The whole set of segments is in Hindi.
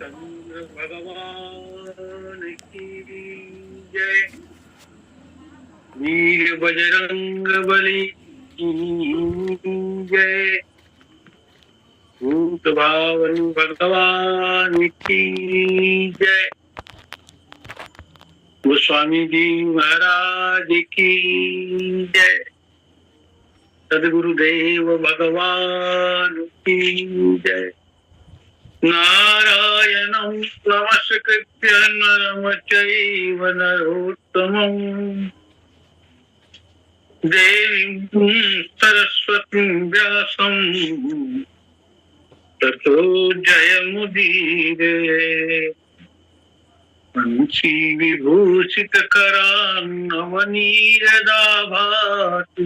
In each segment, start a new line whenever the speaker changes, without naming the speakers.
रामचंद्र भगवान की जय। वीर बजरंग बली की जय। भूत भावन भगवान की जय। गोस्वामी जी महाराज की जय। सदगुरुदेव भगवान की जय। नारायणं नमस्कृत्य नरं चैव नरोत्तमं देवीं सरस्वतीं व्यासं ततो जयमुदीरये। वंशी विभूषितकरान्नवनीरदाभाति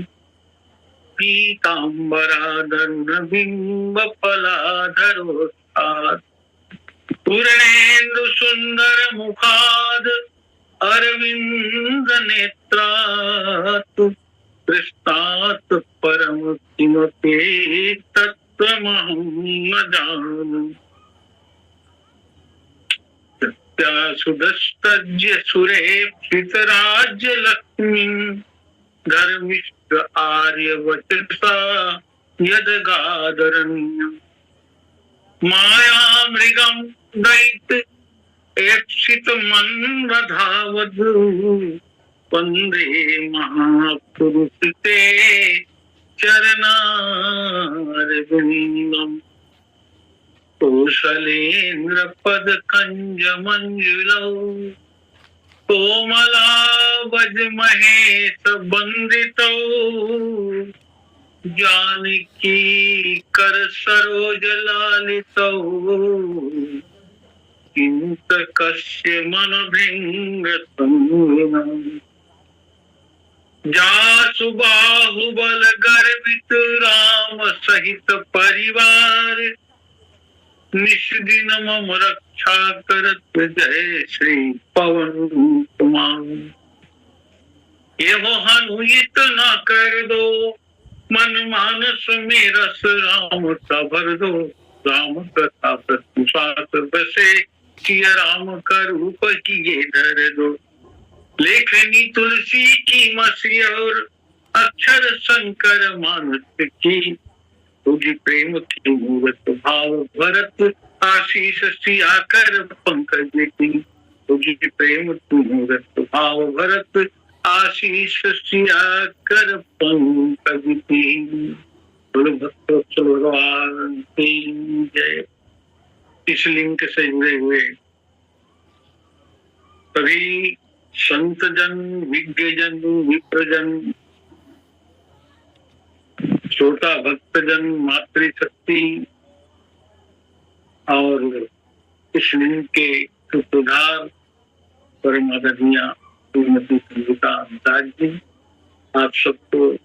पीताम्बरादरुणबिम्बफलाधरोत्थात् पूर्णेन्दु सुंदर मुखाद अरविंद नेत्रात् दृष्टात् परम किमपि तत्त्वमहं न जाने। सुदस्तज्य सुरेप्सितराज्य लक्ष्मीं धर्मिष्ठ आर्यवचसा यदगादरण्यम् माया मृगं दैत एप्सित मन्वधावद् वन्दे महापुरुष ते चरणारविन्दम्। कौशलेन्द्र पद कंज मंजुलौ कोमलावज महेश बंदितौ जानकी कर सरोज लालितौ चिंतकस्य मन भृंग संगिनौ। जासु बाहुबल गर्वित राम सहित परिवार निश दिन मम रक्षा करत जय श्री पवन कुमार। एहो हनुइत न कर दो मन मानस में रस राम का भर दो। राम कथा प्रत्युषात बसे किय राम का रूप किए धर दो। लेखनी तुलसी की मसी और अक्षर शंकर मानस की तुझी प्रेम की मूरत भाव भरत आशीष सिया कर पंकज की। तुझी प्रेम की मूरत भाव भरत आशीष सिया कर पंकज की। भगवान की जय। इस लिंक से जुड़े हुए सभी संत जन, विज्ञ जन, विप्रजन, छोटा भक्तजन, मातृशक्ति और इस लिंग के सूत्रधार परम आदरणीय श्रीमती संगीता दास जी, आप सबको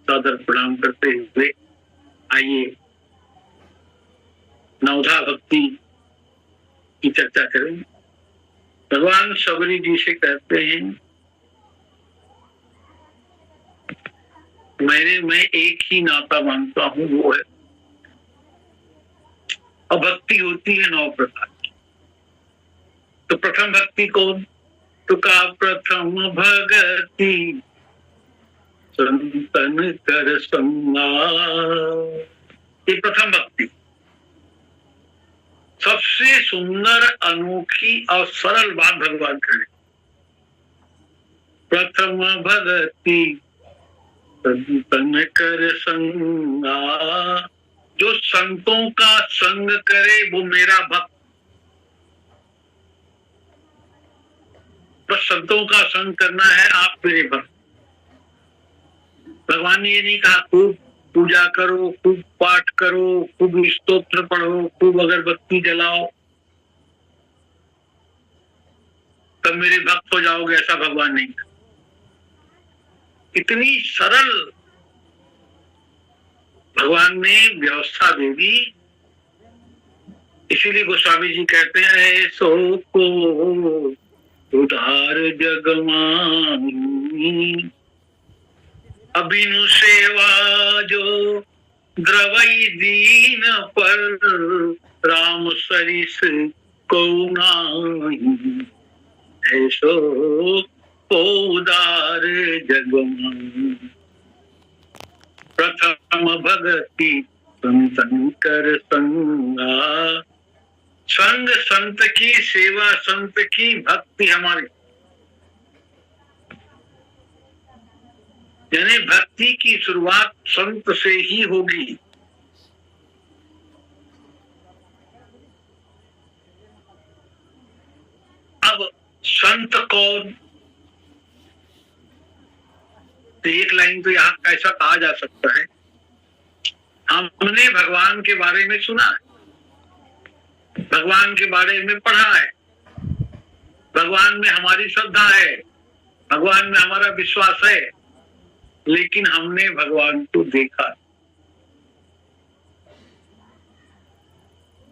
सादर प्रणाम करते हुए आइए नवधा भक्ति की चर्चा करें। भगवान शबरी जी से कहते हैं मैं एक ही नाता मानता हूं, वो है। और भक्ति होती है 9 प्रकार की। तो प्रथम भक्ति कौन? तो का प्रथम भक्ति संतन कर संगा। ये प्रथम भक्ति सबसे सुंदर, अनोखी और सरल बात भगवान करें। प्रथम भक्ति संतन कर संगा। जो संतों का संग करे वो मेरा भक्त। बस संतों का संग करना है, आप मेरे भक्त। भगवान ने ये नहीं कहा खूब पूजा करो, खूब पाठ करो, खूब स्तोत्र पढ़ो, खूब अगरबत्ती जलाओ तब मेरे भक्त हो जाओगे, ऐसा भगवान नहीं कहा। इतनी सरल भगवान ने व्यवस्था दे दी। इसीलिए गोस्वामी जी कहते हैं सो को उदार जगमानी अभिनु सेवा जो द्रवई दीन पर राम सरिस को नाही, ऐसो को उदार जग में। प्रथम भगति संतन कर संगा, संग संत की सेवा, संत की भक्ति हमारी, यानी भक्ति की शुरुआत संत से ही होगी। अब संत कौन, तो एक लाइन तो यहाँ ऐसा कहा जा सकता है, हमने भगवान के बारे में सुना है, भगवान के बारे में पढ़ा है, भगवान में हमारी श्रद्धा है, भगवान में हमारा विश्वास है, लेकिन हमने भगवान को देखा।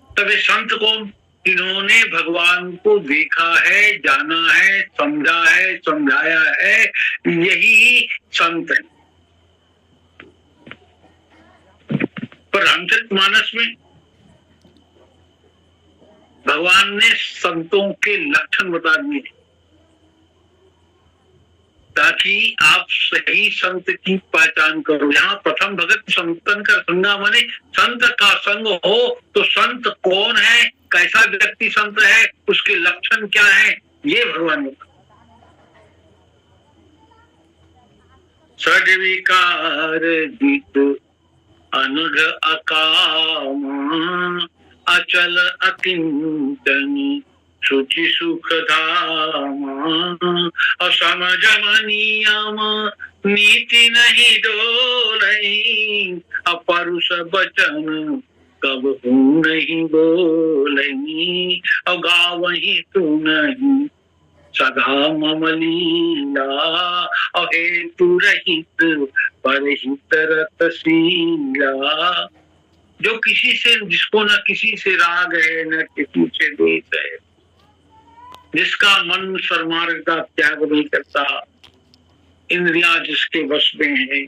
तब संत कौन, इन्होंने भगवान को देखा है, जाना है, समझा है, समझाया है, यही संत है। पर रामचरितमानस में भगवान ने संतों के लक्षण बता दिए ताकि आप सही संत की पहचान करो। यहाँ प्रथम भगत संतन का संगा, माने संत का संग हो तो संत कौन है, कैसा व्यक्ति संत है, उसके लक्षण क्या है, ये भगवान ने सद्विकार जित अनुग अकाम, अचल अकिंचन शुचि सुख धाम, असमझ नियम नीति नहीं डोलई, अपरुष बचन कब हूँ नहीं बोलई, और गावही तू नहीं सदा मम लीला, और हेतु रहित परहित रतशीला। जो किसी से, जिसको न किसी से राग है, न किसी से द्वेष है, जिसका मन सन्मार्ग का त्याग नहीं करता, इंद्रिया जिसके वश में है,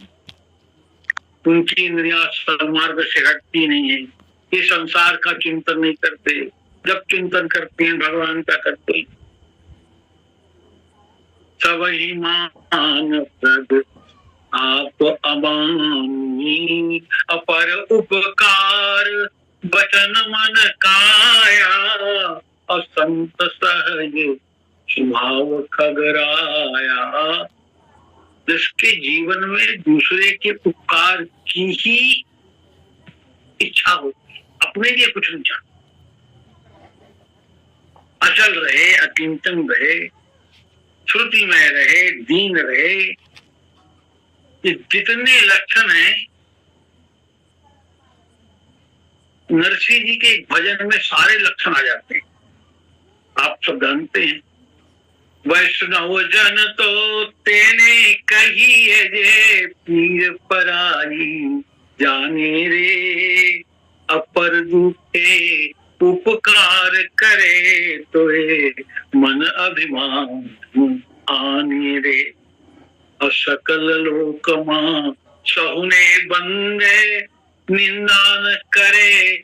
उनकी इंद्रिया सन्मार्ग से हटती नहीं है, ये संसार का चिंतन नहीं करते, जब चिंतन करते हैं भगवान का करते हैं। सब ही मान प्रद आप अबानी, अपर उपकार बचन मन काया, और संत सहज स्वभाव खगराया। जिसके जीवन में दूसरे के उपकार की ही इच्छा होती, अपने लिए कुछ नहीं चाहता, अचल रहे, अकिंचन रहे, श्रुति में रहे, दीन रहे, ये जितने लक्षण हैं नरसिंह जी के एक भजन में सारे लक्षण आ जाते हैं, आप सब जानते हैं। वैष्णव जन तो तेने कहिए जे, पीर पराई जाने रे, अपर दुखे उपकार करे तोए, मन अभिमान आने रे, और सकल लोक मां सहुने बंदे, निंदा न करे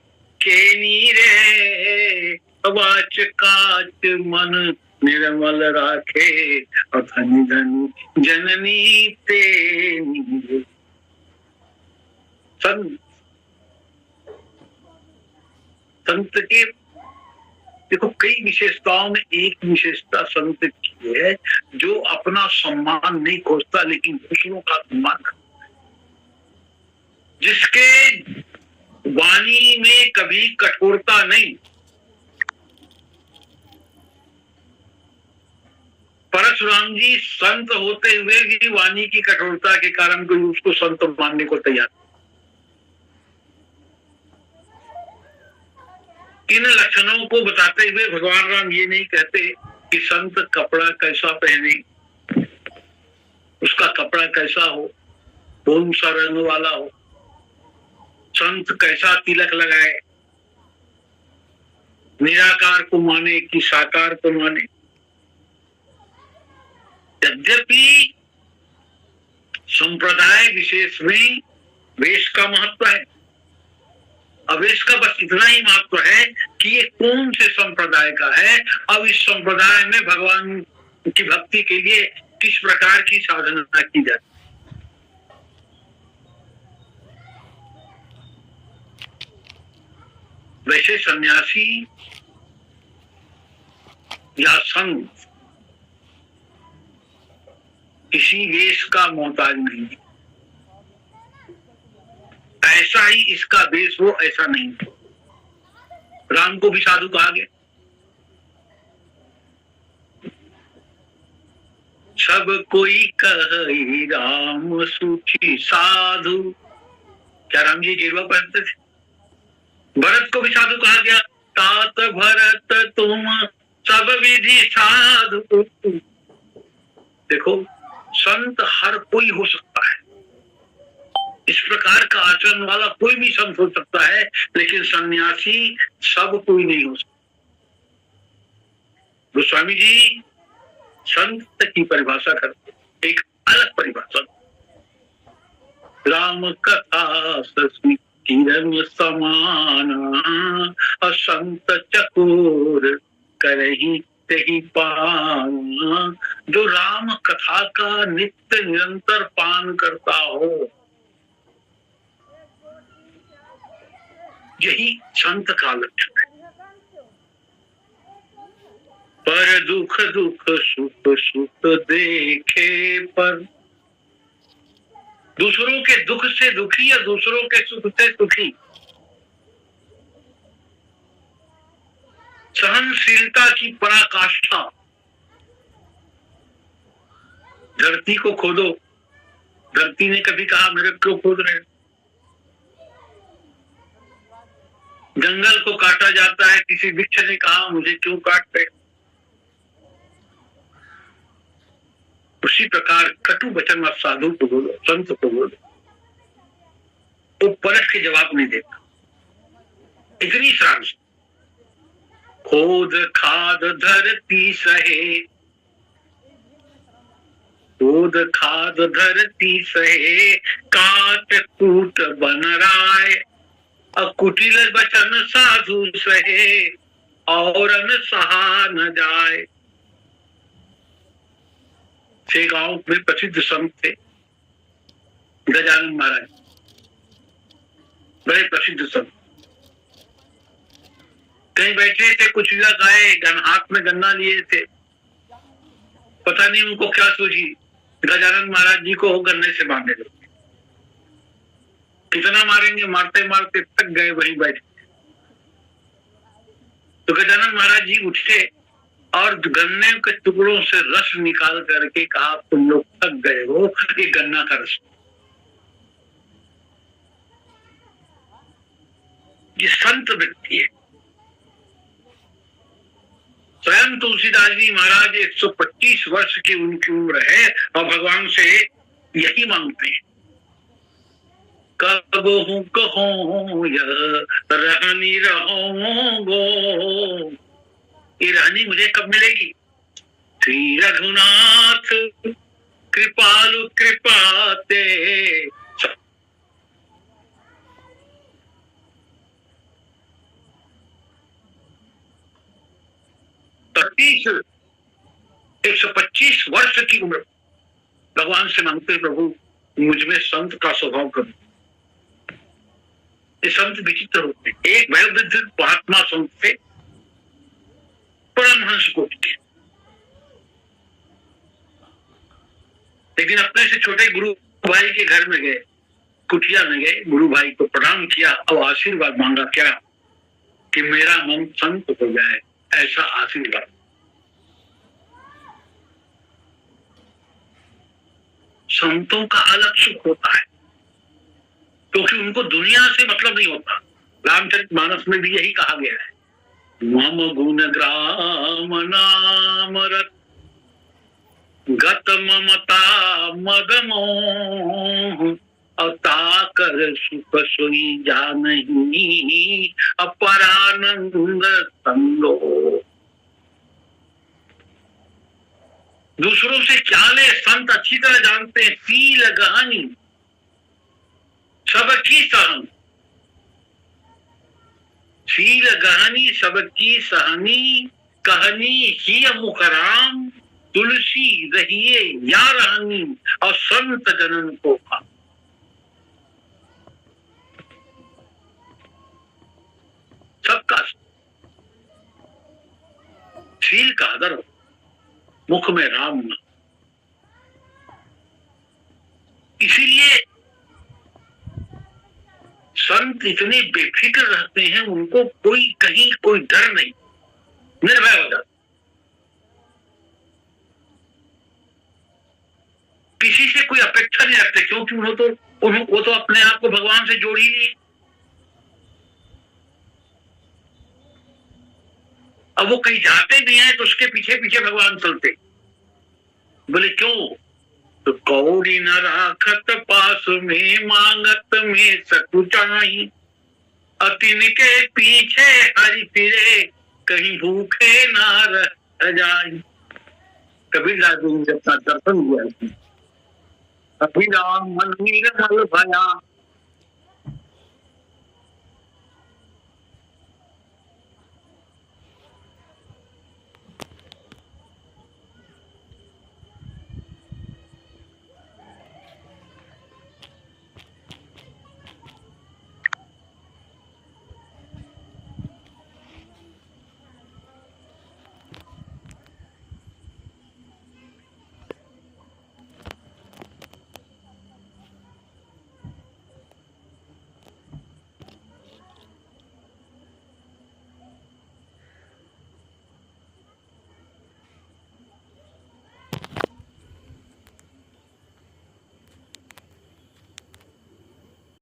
के नीरे, वाच काच मन निर्मल राखे, और धन धन जननी ते। संत के देखो कई विशेषताओं में एक विशेषता संत की है, जो अपना सम्मान नहीं खोजता लेकिन दूसरों का सम्मान करता है, जिसके वाणी में कभी कठोरता नहीं। परशुराम जी संत होते हुए भी वाणी की कठोरता के कारण कोई उसको संत मानने को तैयार। इन लक्षणों को बताते हुए भगवान राम ये नहीं कहते कि संत कपड़ा कैसा पहने, उसका कपड़ा कैसा हो, कौन सा रंग वाला हो, संत कैसा तिलक लगाए, निराकार को माने कि साकार को माने। यद्यपि संप्रदाय विशेष में वेश का महत्व है, अब इसका बस इतना ही महत्व है कि ये कौन से संप्रदाय का है, अब इस संप्रदाय में भगवान की भक्ति के लिए किस प्रकार की साधना की जाती। वैसे सन्यासी या संत किसी वेश का मोहताज नहीं, ऐसा ही इसका वेश हो ऐसा नहीं। राम को भी साधु कहा गया। सब कोई कहे राम सूची साधु, क्या राम जी गेरुआ पहनते थे? भरत को भी साधु कहा गया, तात भरत तुम सब विधि साधु। देखो, संत हर कोई हो सकता है, इस प्रकार का आचरण वाला कोई भी संत हो सकता है, लेकिन सन्यासी सब कोई नहीं हो सकता। गोस्वामी जी संत की परिभाषा करते, एक अलग परिभाषा। राम कथा किरण समान, असंत चकोर करही तेहि पान। जो राम कथा का नित्य निरंतर पान करता हो, यही संत का लक्षण है। पर दुख दुख सुख सुख देखे पर, दूसरों के दुख से दुखी या दूसरों के सुख से सुखी। सहनशीलता की पराकाष्ठा। धरती को खोदो, धरती ने कभी कहा मेरे क्यों खोद रहे? जंगल को काटा जाता है, किसी वृक्ष ने कहा मुझे क्यों काट रहे? उसी प्रकार कटु वचन मत साधु को बोलो, संत को बोलो, वो पलट के जवाब नहीं देता। इतनी सारांश। खोद खाद धरती सहे, खोद खाद धरती सहे, काट कूट बन राय। कुटिल वचन साधु सहे, और न सहा न जाए। से गांव में प्रसिद्ध संत थे गजानन महाराज, बड़े प्रसिद्ध संत। कहीं बैठे थे, कुछ लोग आए, हाथ में गन्ना लिए थे, पता नहीं उनको क्या सूझी, गजानन महाराज जी को गन्ने से बांधे लगे। कितना मारेंगे, मारते मारते थक गए, वहीं बैठे। तो गजानन महाराज जी उठे और गन्ने के टुकड़ों से रस निकाल करके कहा, तुम लोग थक गए हो, ये गन्ना का रस। ये संत व्यक्ति है। स्वयं तुलसीदास जी महाराज 125 वर्ष की उनकी उम्र है और भगवान से यही मांगते हैं, कब हूं कहूं यह रहनी रहोगो, ये रहनी मुझे कब मिलेगी? श्री रघुनाथ कृपालु कृपाते। 125 वर्ष की उम्र भगवान से मांगते, प्रभु मुझमें संत का स्वभाव करो। ये संत विचित्र होते। एक वयोवृद्ध महात्मा संत थे, परमहंस कोटि के, लेकिन अपने से छोटे गुरु भाई के घर में गए, कुटिया में गए, गुरु भाई को प्रणाम किया और आशीर्वाद मांगा, क्या कि मेरा मन संत हो जाए, ऐसा आशीर्वाद। संतों का अलग सुख होता है, क्योंकि उनको दुनिया से मतलब नहीं होता। रामचरितमानस में भी यही कहा गया है, मम गुण ग्राम नाम रत गत ममता मद मोह, अताकर सुख सोई जानही अपरानंद संगो। दूसरों से क्या ले, संत अच्छी तरह जानते हैं, सील गहनी सबकी सहन। शील गहनी सबकी सहनी, कहनी ही मुखराम, तुलसी रहिए या रहनी, और संत जनन को खा। सबका शील का आदर हो, मुख में राम ना। इसीलिए संत इतने बेफिक्र रहते हैं, उनको कोई कहीं कोई डर नहीं, निर्भय हो जाता। किसी से कोई अपेक्षा नहीं रखते, क्योंकि वो तो अपने आप को भगवान से जोड़ ही नहीं। अब वो कहीं जाते भी हैं तो उसके पीछे पीछे भगवान चलते। बोले क्यों? तो कौड़ी न राखत पास में, मांगत में सकुचाई, अतिन के पीछे हरि फिरे, कहीं भूखे ना रह जाए। कबीरदास जी ने अपना दर्शन हुआ, अभिराम मन निर्मल भया।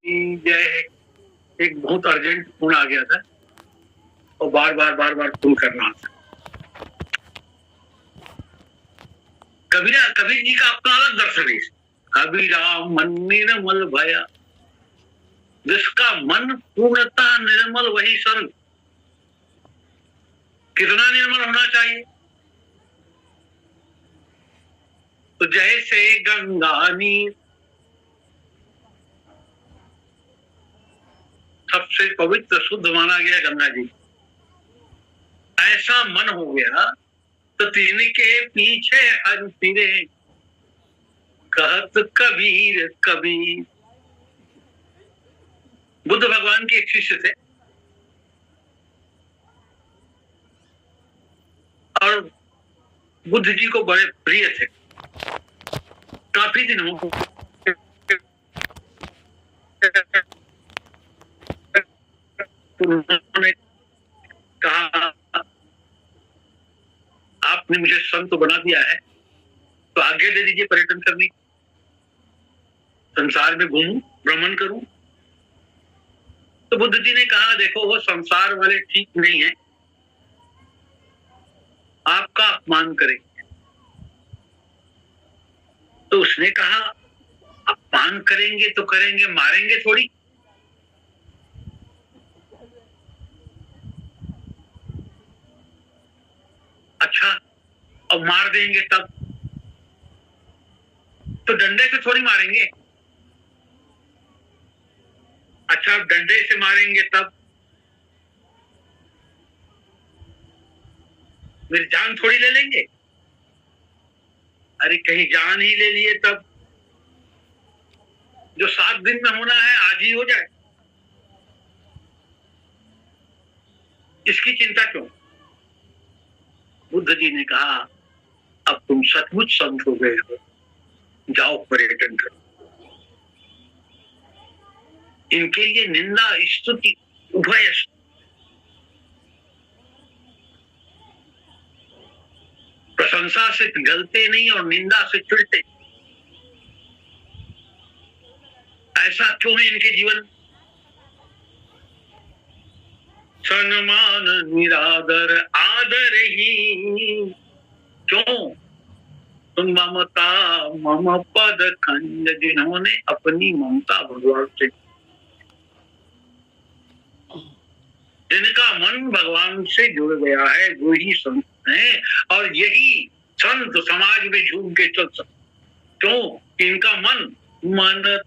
जय, एक बहुत अर्जेंट फोन आ गया था और बार बार फोन करना था। कबीर जी का अपना अलग दर्शन है। अभिराम मन निर्मल भया, जिसका मन पूर्णतः निर्मल वही संत। कितना निर्मल होना चाहिए? तो जैसे गंगा नीर, सबसे पवित्र शुद्ध माना गया गंगा जी, ऐसा मन हो गया तो तीन के पीछे हर फिरे, कहत कबीर कबीर। बुद्ध भगवान के एक शिष्य थे और बुद्ध जी को बड़े प्रिय थे। काफी दिन हो उन्होंने कहा, आपने मुझे संत बना दिया है तो आगे दे दीजिए पर्यटन करने, संसार में घूमूं, भ्रमण करूं। तो बुद्ध जी ने कहा, देखो वो संसार वाले ठीक नहीं है, आपका अपमान करेंगे। तो उसने कहा, अपमान करेंगे तो करेंगे, मारेंगे थोड़ी। अच्छा, अब मार देंगे तब? तो डंडे से थोड़ी मारेंगे। अच्छा, डंडे से मारेंगे तब? मेरी जान थोड़ी ले लेंगे। अरे कहीं जान ही ले लिए तब? जो 7 दिन में होना है आज ही हो जाए, इसकी चिंता क्यों? बुद्ध जी ने कहा, अब तुम सचमुच संत हो गए हो, जाओ पर्यटन करो। इनके लिए निंदा स्तुति उभय, प्रशंसा से गलते नहीं और निंदा से चिढ़ते। ऐसा क्यों है इनके जीवन? सम्मान निरादर आदर ही, क्यों? तुम ममता मम पद खंड, जिन्होंने अपनी ममता भगवान से, जिनका मन भगवान से जुड़ गया है, वो ही संत है। और यही संत समाज में झूम के चल सकते। क्यों? इनका मन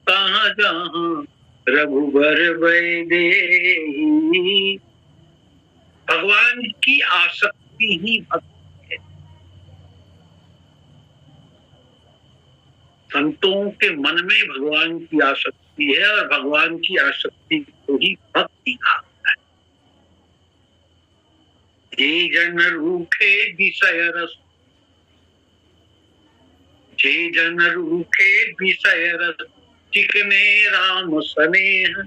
तहाँ जहाँ रघुबर बैदेही, भगवान की आसक्ति ही भक्ति है। संतों के मन में भगवान की आसक्ति है और भगवान की आसक्ति को ही भक्ति कहा है। जे जन रूखे विषय रस, जे जन रूखे विषय रस, चिकने राम स्नेह,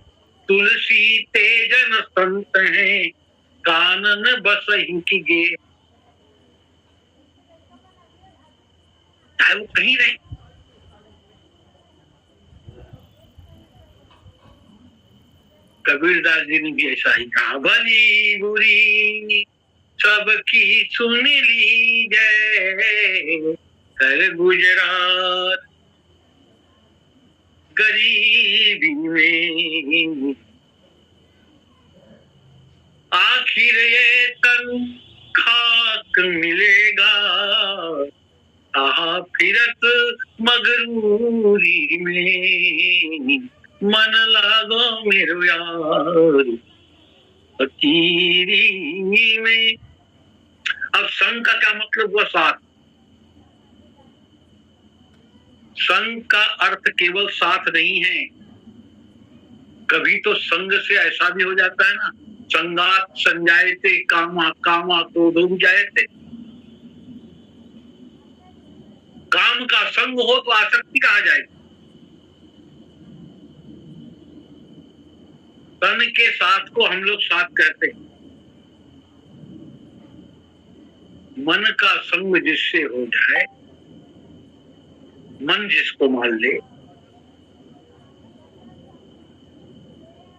तुलसी तेजन संत है, कानन बसहि की गे। वो कहीं रहे, कबीरदास जी ने भी ऐसा ही कहा, भली बुरी सबकी सुन ली जय, कर गुजरात गरीबी में, आखिर ये तन खाक मिलेगा, फिरत मगरूरी में, मन लागो मेरो यार फकीरी में। अब संग का क्या मतलब हुआ? साथ। संग का अर्थ केवल साथ नहीं है, कभी तो संग से ऐसा भी हो जाता है ना, संगात संजायते कामा, कामा क्रोधो जायते। काम का संग हो तो आसक्ति कहा जाए। तन के साथ को हम लोग साथ कहते हैं। मन का संग जिससे हो जाए, मन जिसको मान ले,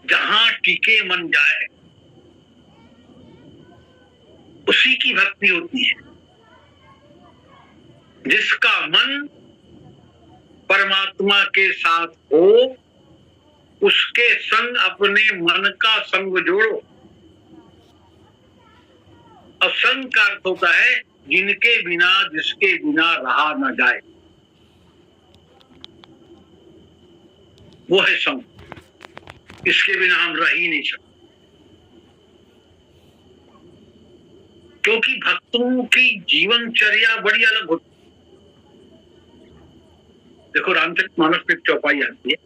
जहां टिके मन जाए, उसी की भक्ति होती है। जिसका मन परमात्मा के साथ हो, उसके संग अपने मन का संग जोड़ो। और संग का अर्थ होता है जिनके बिना, जिसके बिना रहा न जाए, वो है संग। इसके बिना हम रह ही नहीं सकते। क्योंकि भक्तों की जीवनचर्या बड़ी अलग होती है। देखो रामचरितमानस में चौपाई आती है,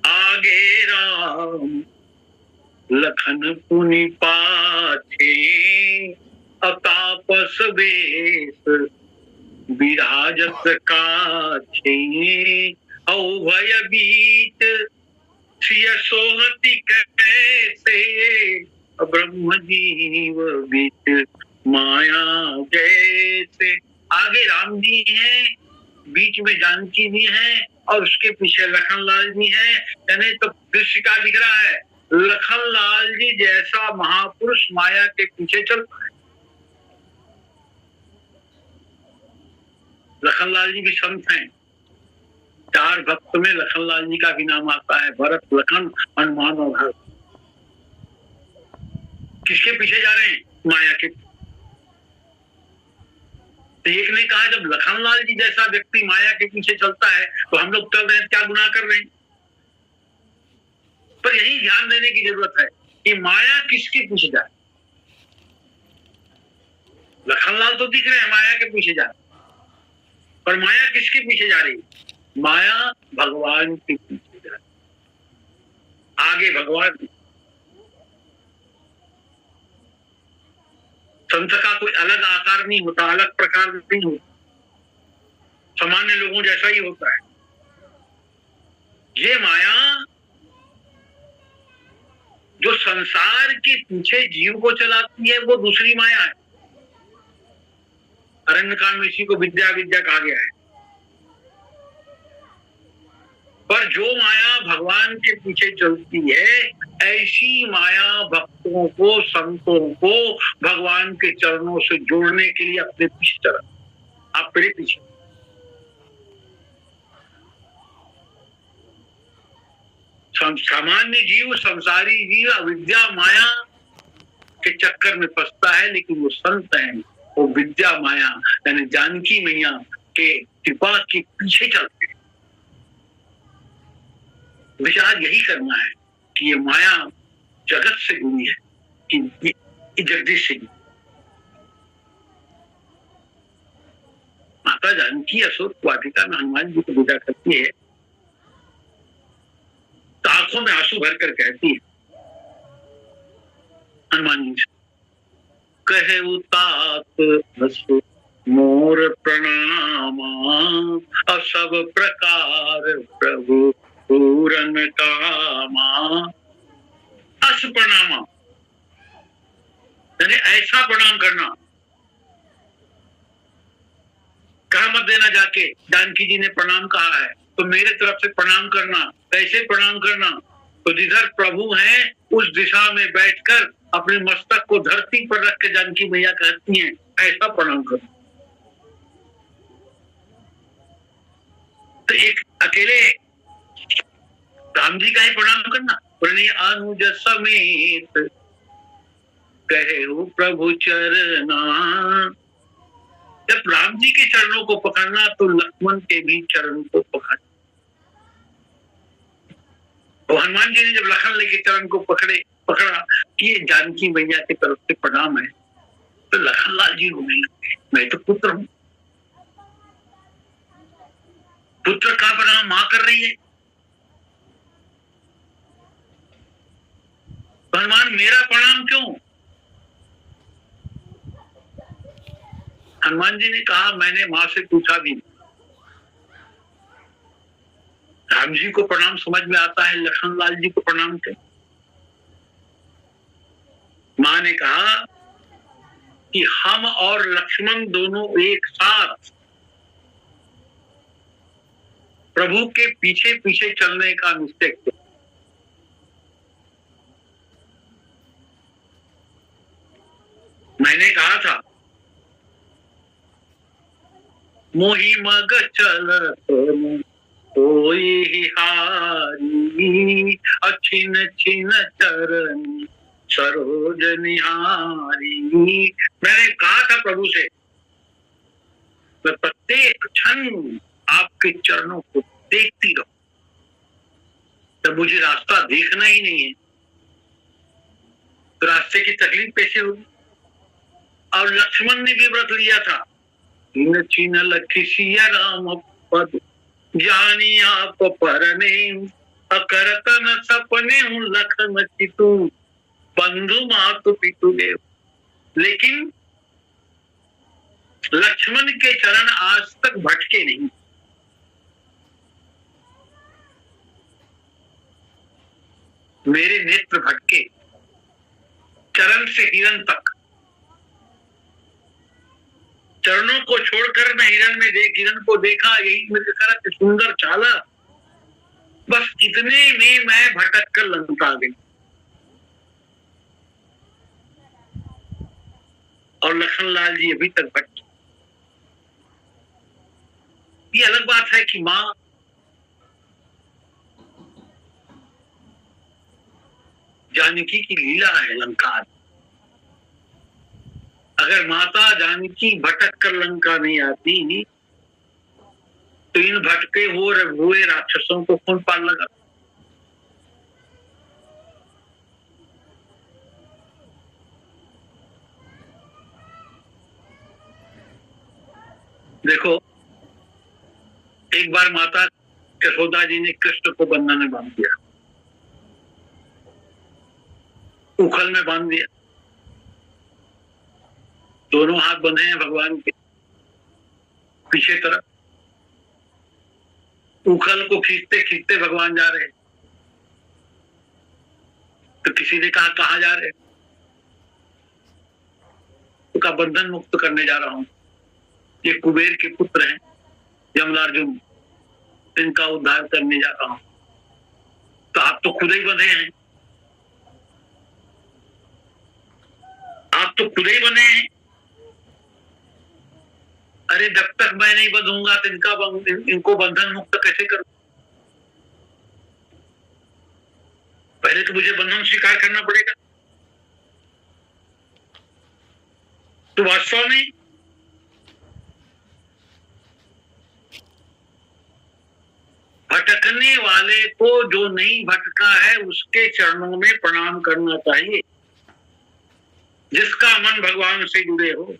आगे राम लखन पुनि पाछे, अतापस वेश विराजत काछे, औभय बीच सिय सोहति कैसे, ब्रह्म जीव बीच माया जैसे। आगे राम जी हैं, बीच में जानकी जी हैं और उसके पीछे लखनलाल जी हैं। यानी तो दृश्य का दिख रहा है, लखनलाल जी जैसा महापुरुष माया के पीछे चलता है। लखनलाल जी भी संत हैं। 4 भक्त में लखनलाल जी का भी नाम आता है, भरत, लखन, हनुमान और भरत। किसके पीछे जा रहे हैं? माया के। तो एक ने कहा जब लखनलाल जी जैसा व्यक्ति माया के पीछे चलता है तो हम लोग चल रहे हैं, क्या गुनाह कर रहे हैं? पर यही ध्यान देने की जरूरत है कि माया किसके पीछे जाए। लखनलाल तो दिख रहे हैं माया के पीछे जा, पर माया किसके पीछे जा रही है? माया भगवान के पीछे जा रही। आगे भगवान। संत का कोई अलग आकार नहीं होता, अलग प्रकार नहीं होता, सामान्य लोगों जैसा ही होता है। ये माया जो संसार के पीछे जीव को चलाती है वो दूसरी माया है। अरण्यकांड में इसी को विद्या विद्या कहा गया है। पर जो माया भगवान के पीछे चलती है, ऐसी माया भक्तों को, संतों को भगवान के चरणों से जोड़ने के लिए अपने पीछे चला। आप मेरे पीछे। सामान्य जीव, संसारी जीव अविद्या माया के चक्कर में फंसता है, लेकिन वो संत है, वो विद्या माया यानी जानकी मैया के कृपा के पीछे चलते हैं। विचार यही करना है कि ये माया जगत से जुड़ी है कि जगदीश सिंह। माता जानकी अशोक वाटिका में हनुमान जी को विदा करती है तो आंखों में आंसू भरकर कहती है हनुमान जी से, कहे उतात मोर प्रणाम सब प्रकार प्रभु पूरन कामा। अस प्रणाम यानी ऐसा प्रणाम करना, कहा मत देना जाके जानकी जी ने प्रणाम कहा है तो मेरे तरफ से प्रणाम करना। कैसे प्रणाम करना? तो जिधर प्रभु हैं उस दिशा में बैठकर अपने मस्तक को धरती पर रख के जानकी मैया कहती हैं ऐसा प्रणाम करना। तो एक अकेले राम जी का ही प्रणाम करना, प्रणि अनुज समेत कहे हो प्रभु चरना। जब राम जी के चरणों को पकड़ना तो लक्ष्मण के भी चरण को पकड़ना। तो हनुमान जी ने जब लखन लेके चरण को पकड़ा कि ये जानकी मैया की तरफ से प्रणाम है तो लखन लाल जी रोने लगे, मैं तो पुत्र हूं, पुत्र का प्रणाम मां कर रही है, हनुमान मेरा प्रणाम क्यों? हनुमान जी ने कहा मैंने मां से पूछा भी, राम जी को प्रणाम समझ में आता है, लक्ष्मण लाल जी को प्रणाम क्यों? मां ने कहा कि हम और लक्ष्मण दोनों एक साथ प्रभु के पीछे पीछे चलने का निश्चय किया। मैंने कहा था मोहि मग चलत कोई हारी अछिन छिन चरण सरोज निहारी। मैंने कहा था प्रभु से मैं प्रत्येक क्षण आपके चरणों को देखती रहूं, तब मुझे रास्ता देखना ही नहीं है तो रास्ते की तकलीफ कैसे होगी? और लक्ष्मण ने भी व्रत लिया था, चिन्ह लखी सिया राम पद जानी आप परने अकरतन सपने हूं लखन चितु बंधु मातु पितु देव। लेकिन लक्ष्मण के चरण आज तक भटके नहीं। मेरे नेत्र भटके चरण से हिरण तक, चरणों को छोड़कर मैं हिरण को देखा, यही मेरे तरह सुंदर चाला, बस इतने में मैं भटक कर लंका गई। और लखन लाल जी अभी तक भटके। ये अलग बात है कि मां जानकी की लीला है लंका। अगर माता जानकी भटक कर लंका नहीं आती तो इन भटके हुए राक्षसों को कौन पाल लगा? देखो एक बार माता यशोदा जी ने कृष्ण को बंधन में बांध दिया, उखल में बांध दिया, दोनों हाथ बंधे हैं भगवान के पीछे तरफ, उखल को खींचते खींचते भगवान जा रहे हैं। तो किसी ने कहा कहां जा रहे? तो कहा बंधन मुक्त करने जा रहा हूं, ये कुबेर के पुत्र हैं यमलार्जुन, इनका उद्धार करने जा रहा हूं। तो आप तो खुद ही बंधे हैं, आप तो खुद ही बंधे हैं। अरे जब तक मैं नहीं बंधूंगा तो इनको बंधन मुक्त कैसे करूं? पहले तो मुझे बंधन स्वीकार करना पड़ेगा। तो वास्तव में भटकने वाले को जो नहीं भटका है उसके चरणों में प्रणाम करना चाहिए। जिसका मन भगवान से जुड़े हो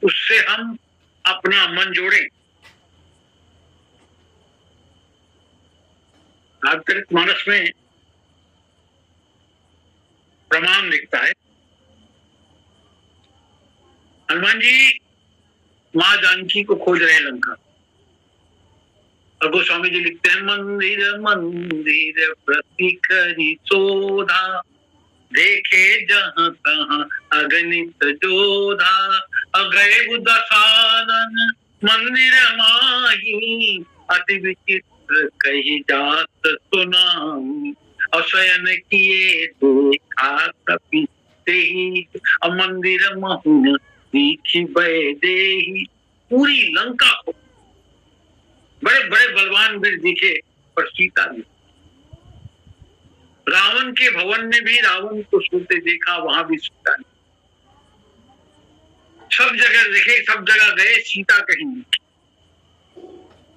उससे हम अपना मन जोड़ें। रामचरितमानस में प्रमाण लिखता है, हनुमान जी मां जानकी को खोज रहे लंका, और गोस्वामी जी लिखते हैं, मंदिर मंदिर प्रति करी चोधा, देखे जहां तहां अगणित जोधा, अगए दशानन मंदिर माही, अति विचित्र कही जात सुनाई, अशयन किए देखा कपि तेहि, मंदिर महुन दीखी बय देहि। पूरी लंका को बड़े बड़े बलवान वीर दिखे पर सीता नहीं। रावण के भवन में भी रावण को सोते देखा, वहां भी सीता नहीं। सब जगह देखे, सब जगह गए, सीता कहीं नहीं।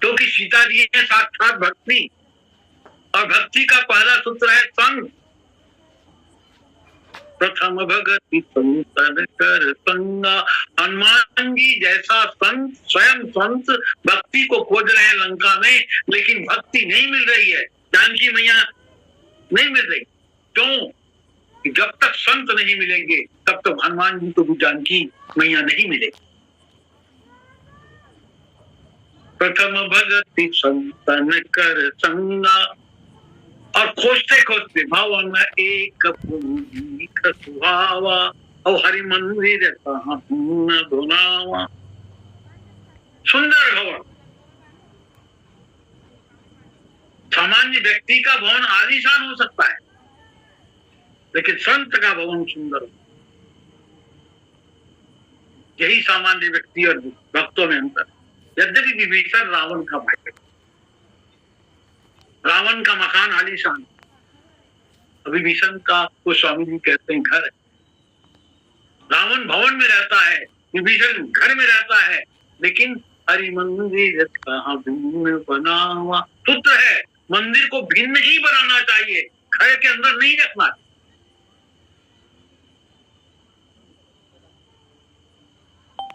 क्योंकि सीता जी है साक्षात भक्ति, और भक्ति का पहला सूत्र है संग। प्रथम भगति संतन कर संगा। हनुमान जी जैसा संत, स्वयं संत भक्ति को खोज रहे हैं लंका में, लेकिन भक्ति नहीं मिल रही है। जानकी मैया नहीं मिल रही। क्यों? जब तक संत नहीं मिलेंगे तब तक हनुमान जी को भी जानकी मैया नहीं मिलेगी। प्रथम भगति संतन कर संगा, और खोजते खोजते भवन एक सुहावा, और हरि मंदिर कहाँ न भुलावा। सुंदर भवन। सामान्य व्यक्ति का भवन आलीशान हो सकता है, लेकिन संत का भवन सुंदर हो। यही सामान्य व्यक्ति और भक्तों में अंतर। यद्यपि विभीषण रावण का भाई है, रावण का मकान आलीशान, विभीषण का वो स्वामी जी कहते हैं घर है। रावण भवन में रहता है, विभीषण घर में रहता है, लेकिन हरि मंदिर कहाँ भिन्न बना हुआ। सूत्र है, मंदिर को भिन्न ही बनाना चाहिए, घर के अंदर नहीं रखना।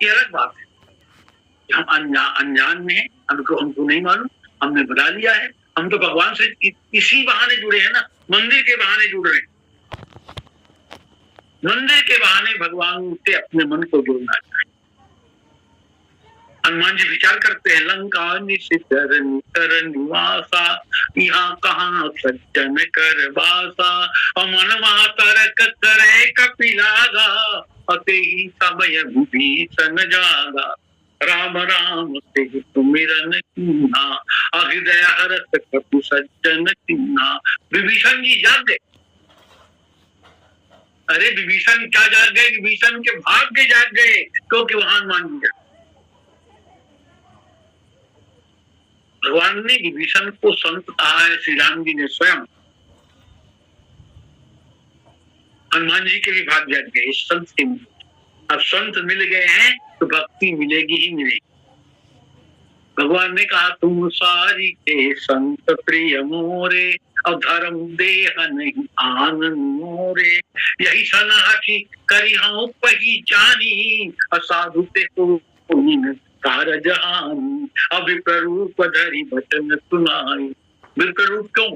ये अलग बात है। हम अनजान में है, हमको नहीं मालूम, हमने बना लिया है। हम तो भगवान से इसी बहाने जुड़े हैं ना, मंदिर के बहाने जुड़ रहे हैं। मंदिर के बहाने भगवान से अपने मन को जोड़ना चाहिए। हनुमान जी विचार करते हैं, लंका निशिचर कर निवासा, यहाँ कहाँ सज्जन कर वासा, और मनवा तरक करे कपिलागा, अते ही समय विभीषण जागा। राम राम से सुमिरन कीन्हा, हृदय हरत कपि सज्जन कीन्हा। विभीषण जी जाग गए। अरे विभीषण क्या जाग गए? विभीषण के भाग्य जाग गए, क्योंकि वहां हनुमान जी जाग। भगवान ने विभीषण को संत कहा है, श्री राम जी ने स्वयं। हनुमान जी के भी भाग्य जाग गए संत के। अब संत मिल गए हैं तो भक्ति मिलेगी ही मिलेगी। भगवान ने कहा, तुम सारी के संत प्रिय मोरे, और धर्म देह नहीं आनंद मोरे। यही सलाह की करी हम पहचानी, असाधु ते को कारजहानी। अब विप्ररूप धरी वचन सुनाई। विप्ररूप क्यों?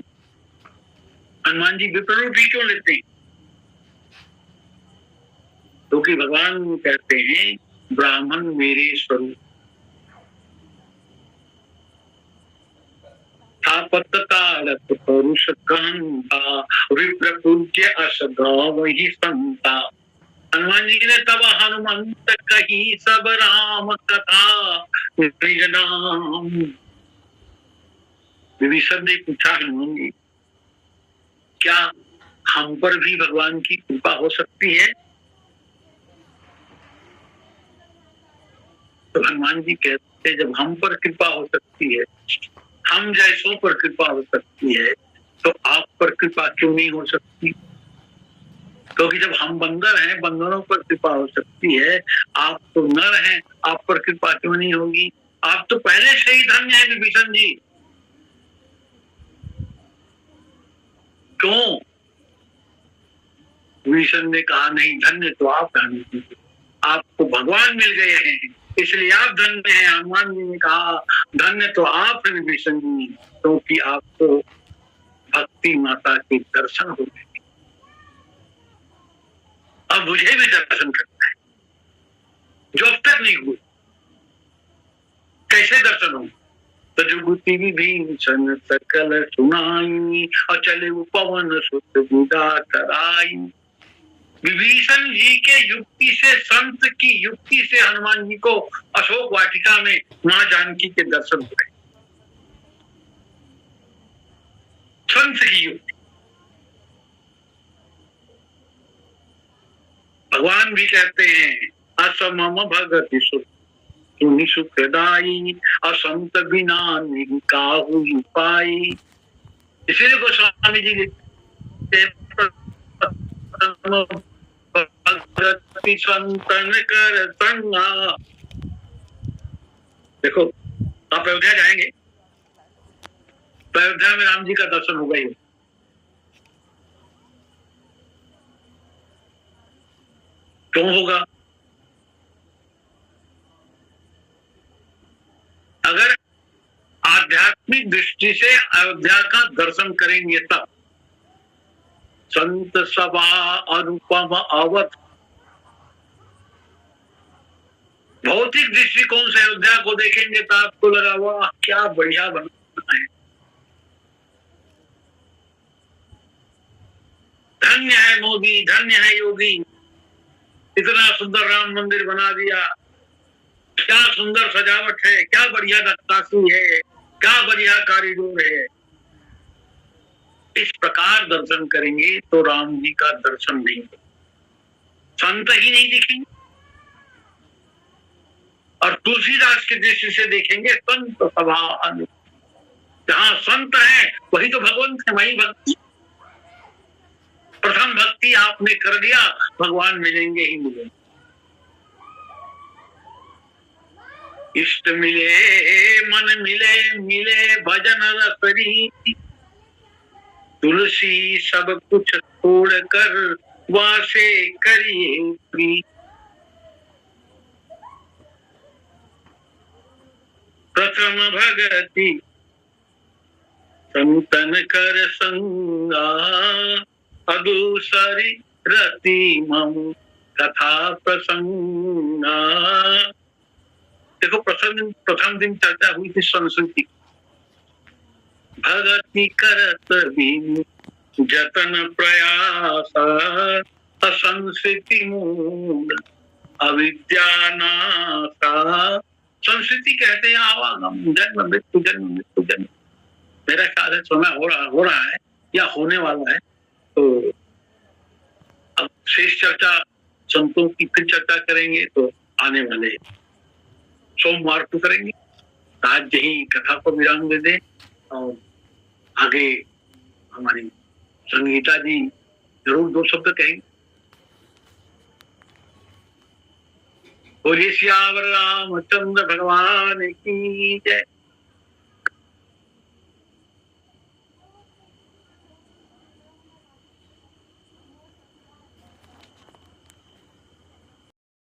हनुमान जी विप्ररूप ही क्यों लेते हैं? क्योंकि भगवान कहते हैं, ब्राह्मण मेरे स्वरूप तारक परुष कांता, विप्र पूज्य असगा वही संता। हनुमान जी ने तब हनुमंत कही सब राम कथा निज नाम। विभीषण ने पूछा, हनुमान जी क्या हम पर भी भगवान की कृपा हो सकती है? तो हनुमान जी कहते, जब हम पर कृपा हो सकती है, हम जैसों पर कृपा हो सकती है, तो आप पर कृपा क्यों नहीं हो सकती? क्योंकि जब हम बंदर हैं, बंदरों पर कृपा हो सकती है, आप तो नर हैं, आप पर कृपा क्यों नहीं होगी? आप तो पहले से ही धन्य है विभीषण जी। क्यों? विभीषण ने कहा नहीं, धन्य तो आप हैं, आपको भगवान मिल गए हैं इसलिए आप धन्य हैं। हनुमान जी ने कहा धन्य तो आप हैं विभीषण जी, क्योंकि आपको भक्ति माता के दर्शन हो गए। अब मुझे भी दर्शन करना है जो अब तक नहीं हुए। कैसे दर्शन हो? तो जुगुति विभीषण सकल सुनाई, और चले वो पवन सुत विदा कराई। विभीषण जी के युक्ति से, संत की युक्ति से हनुमान जी को अशोक वाटिका में मां जानकी के दर्शन हो गए। संत की युक्ति। भगवान भी कहते हैं असमम भगति सुख तुनि सुखदाई, असंत बिना नहीं काहू पाई। इसीलिए गोस्वामी जी भगति संतन कर संगा। देखो आप अयोध्या जाएंगे तो अयोध्या में राम जी का दर्शन होगा ही। क्यों होगा? अगर आध्यात्मिक दृष्टि से अयोध्या का दर्शन करेंगे तब। संत सभा अनुपम अवध, भौतिक दृष्टिकोण से अयोध्या को देखेंगे तो आपको लगा वाह क्या बढ़िया बना है, धन्य है मोदी, धन्य है योगी, इतना सुंदर राम मंदिर बना दिया, क्या सुंदर सजावट है, क्या बढ़िया नक्काशी है, क्या बढ़िया कॉरिडोर है। इस प्रकार दर्शन करेंगे तो राम जी का दर्शन नहीं, संत ही नहीं दिखेंगे। और तुलसीदास की दृष्टि से देखेंगे संत सभा, जहां संत है वही तो भगवंत है, वही भक्ति। प्रथम भक्ति आपने कर दिया, भगवान मिलेंगे ही मिलेंगे। इष्ट मिले मन मिले, मिले भजन रसरी, तुलसी सब कुछ छोड़ कर वासे करिए। प्रथम भगति संतन कर संगा, अदूसरी रति मम कथा प्रसंगा। देखो प्रथम दिन चर्चा हुई थी संस्कृति। भगति करत भी जतन प्रयास, असंस्कृति मूल अविद्या नासा। संस्कृति कहते हैं आवागम, जन्म मृत्यु जन्म मृत्यु जन्म। मेरा ख्याल है समय हो रहा है या होने वाला है। तो अब शेष चर्चा संतों की फिर चर्चा करेंगे तो आने वाले सोमवार को करेंगे। आज यही कथा को विराम दे दें और आगे हमारी संगीता जी जरूर दो शब्द कहेंगे। बोलिए श्यावर रामचंद्र भगवान की जय।